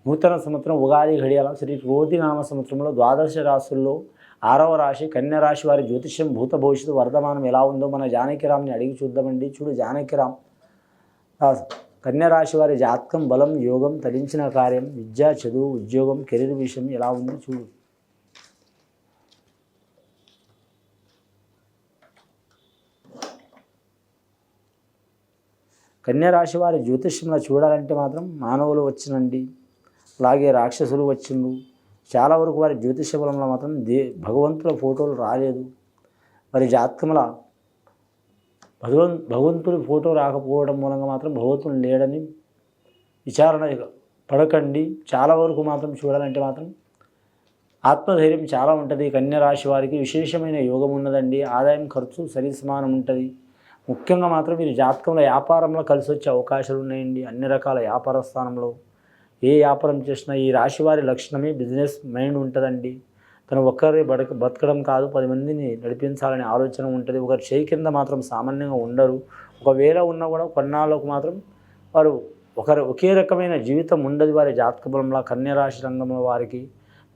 నూతన సంవత్సరం ఉగాది ఘడియల శ్రీ క్రోధినామ సంవత్సరంలో ద్వాదశ రాశుల్లో 6వ రాశి కన్య రాశి వారి జ్యోతిష్యం భూత భవిష్యత్తు వర్ధమానం ఎలా ఉందో మన జానకిరామ్ని అడిగి చూద్దామండి. చూడు జానకిరామ్, కన్య రాశి వారి జాతకం బలం యోగం తరించిన కార్యం విద్య చదువు ఉద్యోగం కెరీర్ విషయం ఎలా ఉంది చూడు. కన్య రాశి వారి జ్యోతిష్యంలో చూడాలంటే మాత్రం మానవులు వచ్చినండి, అలాగే రాక్షసులు వచ్చిండ్రు. చాలా వరకు వారి జ్యోతిష బలంలో మాత్రం భగవంతుల ఫోటోలు రాలేదు. వారి జాతకంలో భగవంతుడి ఫోటో రాకపోవడం మూలంగా మాత్రం భగవంతుడు లేడని విచారణ పడకండి. చాలా వరకు మాత్రం చూడాలంటే మాత్రం ఆత్మధైర్యం చాలా ఉంటుంది. కన్య రాశి వారికి విశేషమైన యోగం ఉన్నదండి. ఆదాయం ఖర్చు సరి సమానం ఉంటుంది. ముఖ్యంగా మాత్రం మీరు జాతకంలో వ్యాపారంలో కలిసి వచ్చే అవకాశాలు ఉన్నాయండి. అన్ని రకాల వ్యాపార స్థానంలో ఏ వ్యాపారం చేసినా ఈ రాశి వారి లక్షణమే బిజినెస్ మైండ్ ఉంటుందండి. తను ఒక్కరే బతకడం కాదు, 10 మందిని నడిపించాలనే ఆలోచన ఉంటుంది. ఒకరి చేయి కింద మాత్రం సామాన్యంగా ఉండరు. ఒకవేళ ఉన్నా కూడా కొన్నాళ్ళకు మాత్రం వారు ఒకే రకమైన జీవితం ఉండదు. వారి జాతక బలంలో కన్య రాశి రంగంలో వారికి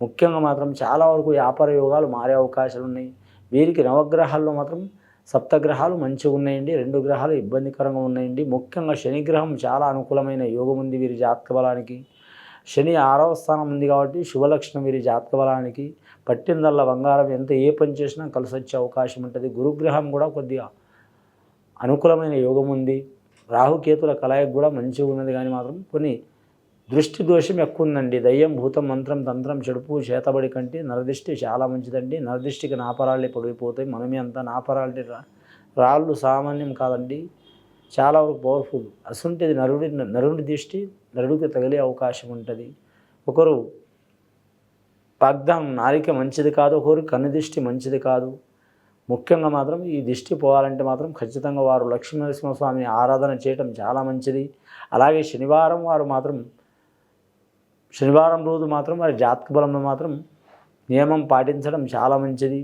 ముఖ్యంగా మాత్రం చాలా వరకు వ్యాపార యోగాలు మారే అవకాశాలు ఉన్నాయి. వీరికి నవగ్రహాల్లో మాత్రం సప్తగ్రహాలు మంచిగా ఉన్నాయండి, 2 గ్రహాలు ఇబ్బందికరంగా ఉన్నాయండి. ముఖ్యంగా శనిగ్రహం చాలా అనుకూలమైన యోగం ఉంది వీరి జాతక బలానికి. శని 6వ స్థానం ఉంది కాబట్టి శుభలక్షణం వీరి జాతక బలానికి. పట్టిందల్లా బంగారం ఎంత ఏ పని చేసినా కలిసి వచ్చే అవకాశం ఉంటుంది. గురుగ్రహం కూడా కొద్దిగా అనుకూలమైన యోగం ఉంది. రాహుకేతుల కలయిక కూడా మంచిగా ఉన్నది, కానీ మాత్రం కొన్ని దృష్టి దోషం ఎక్కువ ఉందండి. దయ్యం భూతం మంత్రం తంత్రం చెడుపు చేతబడి కంటే నరదిష్టి చాలా మంచిదండి. నరదిష్టికి నాపరాళ్ళే పొడిగిపోతాయి. మనమే అంతా నాపరాళ్ళే రాళ్ళు సామాన్యం కాదండి, చాలా వరకు పవర్ఫుల్. అసంటది నరుడి దృష్టి నరుడికి తగిలే అవకాశం ఉంటుంది. ఒకరు వాగ్దానం నాలిక మంచిది కాదు, ఒకరు కన్ను దిష్టి మంచిది కాదు. ముఖ్యంగా మాత్రం ఈ దిష్టి పోవాలంటే మాత్రం ఖచ్చితంగా వారు లక్ష్మీనరసింహస్వామిని ఆరాధన చేయటం చాలా మంచిది. అలాగే శనివారం రోజు మాత్రం వారి జాతక బలంలో మాత్రం నియమం పాటించడం చాలా మంచిది.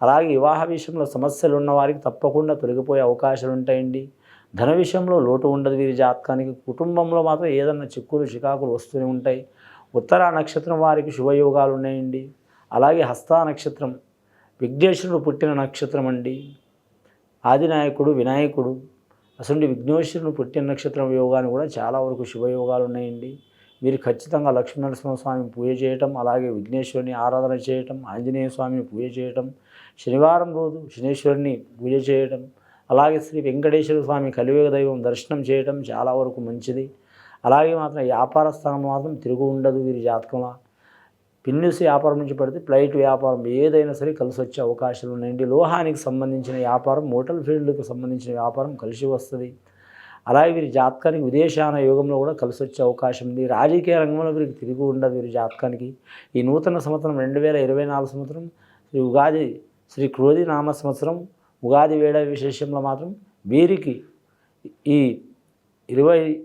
అలాగే వివాహ విషయంలో సమస్యలు ఉన్న వారికి తప్పకుండా తొలగిపోయే అవకాశాలు ఉంటాయండి. ధన విషయంలో లోటు ఉండదు వీరి జాతకానికి. కుటుంబంలో మాత్రం ఏదన్నా చిక్కులు చికాకులు వస్తూనే ఉంటాయి. ఉత్తర నక్షత్రం వారికి శుభయోగాలు ఉన్నాయండి. అలాగే హస్త నక్షత్రం విఘ్నేశ్వరుడు పుట్టిన నక్షత్రం అండి. ఆదినాయకుడు వినాయకుడు అసలు విఘ్నేశ్వరుడు పుట్టిన నక్షత్రం యోగాన్ని కూడా చాలా వరకు శుభయోగాలు ఉన్నాయండి. మీరు ఖచ్చితంగా లక్ష్మీనరసింహస్వామిని పూజ చేయటం, అలాగే విఘ్నేశ్వరుని ఆరాధన చేయటం, ఆంజనేయ స్వామిని పూజ చేయటం, శనివారం రోజు శనేశ్వరుని పూజ చేయటం, అలాగే శ్రీ వెంకటేశ్వర స్వామి కలియుగ దైవం దర్శనం చేయటం చాలా వరకు మంచిది. అలాగే మాత్రం వ్యాపార స్థానం మాత్రం తిరుగు ఉండదు వీరి జాతకంలో. పిన్నిస్ వ్యాపారం నుంచి పడితే ఫ్లైట్ వ్యాపారం ఏదైనా సరే కలిసి వచ్చే అవకాశాలు ఉన్నాయండి. లోహానికి సంబంధించిన వ్యాపారం, మోటార్ ఫీల్డ్కి సంబంధించిన వ్యాపారం కలిసి వస్తుంది. అలాగే వీరి జాతకానికి విదేశాన యోగంలో కూడా కలిసి వచ్చే అవకాశం ఉంది. రాజకీయ రంగంలో వీరికి తిరిగి ఉండదు వీరి జాతకానికి. ఈ నూతన సంవత్సరం 2024 సంవత్సరం శ్రీ క్రోధి నామ సంవత్సరం ఉగాది వేళ విశేషంలో మాత్రం వీరికి ఈ 20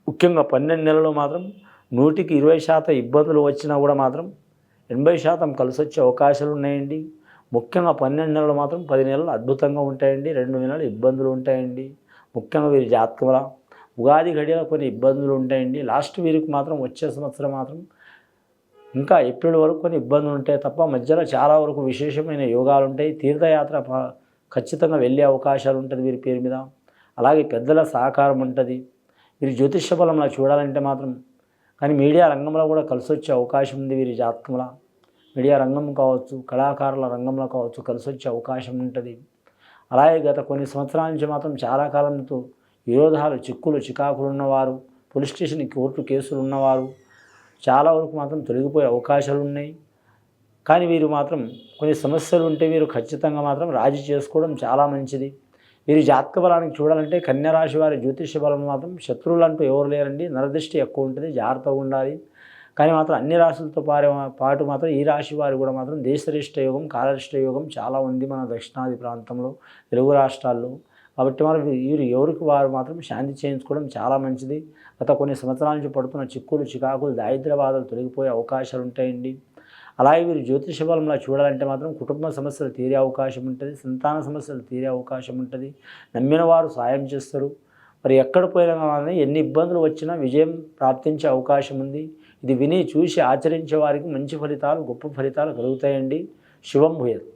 ముఖ్యంగా 12 నెలల్లో మాత్రం 100కి 20% ఇబ్బందులు వచ్చినా కూడా మాత్రం 80% కలిసి వచ్చే అవకాశాలు ఉన్నాయండి. ముఖ్యంగా 12 నెలలు మాత్రం 10 నెలలు అద్భుతంగా ఉంటాయండి, 2 నెలలు ఇబ్బందులు ఉంటాయండి. ముఖ్యంగా వీరి జాతకంలో ఉగాది గడియలో కొన్ని ఇబ్బందులు ఉంటాయండి. లాస్ట్ వీరికి మాత్రం వచ్చే సంవత్సరం మాత్రం ఇంకా ఏప్రిల్ వరకు కొన్ని ఇబ్బందులు ఉంటాయి తప్ప మధ్యలో చాలా వరకు విశేషమైన యోగాలు ఉంటాయి. తీర్థయాత్ర ఖచ్చితంగా వెళ్ళే అవకాశాలు ఉంటుంది వీరి పేరు మీద. అలాగే పెద్దల సహకారం ఉంటుంది. వీరి జ్యోతిష బలంలో చూడాలంటే మాత్రం కానీ మీడియా రంగంలో కూడా కలిసి వచ్చే అవకాశం ఉంది వీరి జాతకంలో. మీడియా రంగం కావచ్చు, కళాకారుల రంగంలో కావచ్చు కలిసి వచ్చే అవకాశం ఉంటుంది. అలాగే గత కొన్ని సంవత్సరాల నుంచి మాత్రం చాలా కాలంతో విరోధాలు చిక్కులు చికాకులు ఉన్నవారు, పోలీస్ స్టేషన్ కోర్టు కేసులు ఉన్నవారు చాలా వరకు మాత్రం తొలగిపోయే అవకాశాలు ఉన్నాయి. కానీ వీరు మాత్రం కొన్ని సమస్యలు ఉంటే వీరు ఖచ్చితంగా మాత్రం రాజీ చేసుకోవడం చాలా మంచిది. వీరి జాతక బలానికి చూడాలంటే కన్య రాశి వారి జ్యోతిష బలం మాత్రం శత్రువులు అంటూ ఎవరు లేరండి. నరదృష్టి ఎక్కువ ఉంటుంది, జాగ్రత్తగా ఉండాలి. కానీ మాత్రం అన్ని రాశులతో పాటు మాత్రం ఈ రాశి వారు కూడా మాత్రం దేశరిష్ట యోగం కాలరిష్ట యోగం చాలా ఉంది మన దక్షిణాది ప్రాంతంలో, తెలుగు రాష్ట్రాల్లో. కాబట్టి మరి వీరు ఎవరికి వారు మాత్రం శాంతి చేయించుకోవడం చాలా మంచిది. గత కొన్ని సంవత్సరాల నుంచి పడుతున్న చిక్కులు చికాకులు దారిద్ర్య బాధలు తొలగిపోయే అవకాశాలు ఉంటాయండి. అలాగే వీరు జ్యోతిష బలంలో చూడాలంటే మాత్రం కుటుంబ సమస్యలు తీరే అవకాశం ఉంటుంది, సంతాన సమస్యలు తీరే అవకాశం ఉంటుంది. నమ్మిన వారు సాయం చేస్తారు. మరి ఎక్కడ పోయినా కానీ ఎన్ని ఇబ్బందులు వచ్చినా విజయం ప్రాప్తించే అవకాశం ఉంది. ఇది విని చూసి ఆచరించే వారికి మంచి ఫలితాలు, గొప్ప ఫలితాలు కలుగుతాయండి. శుభం భూయత్.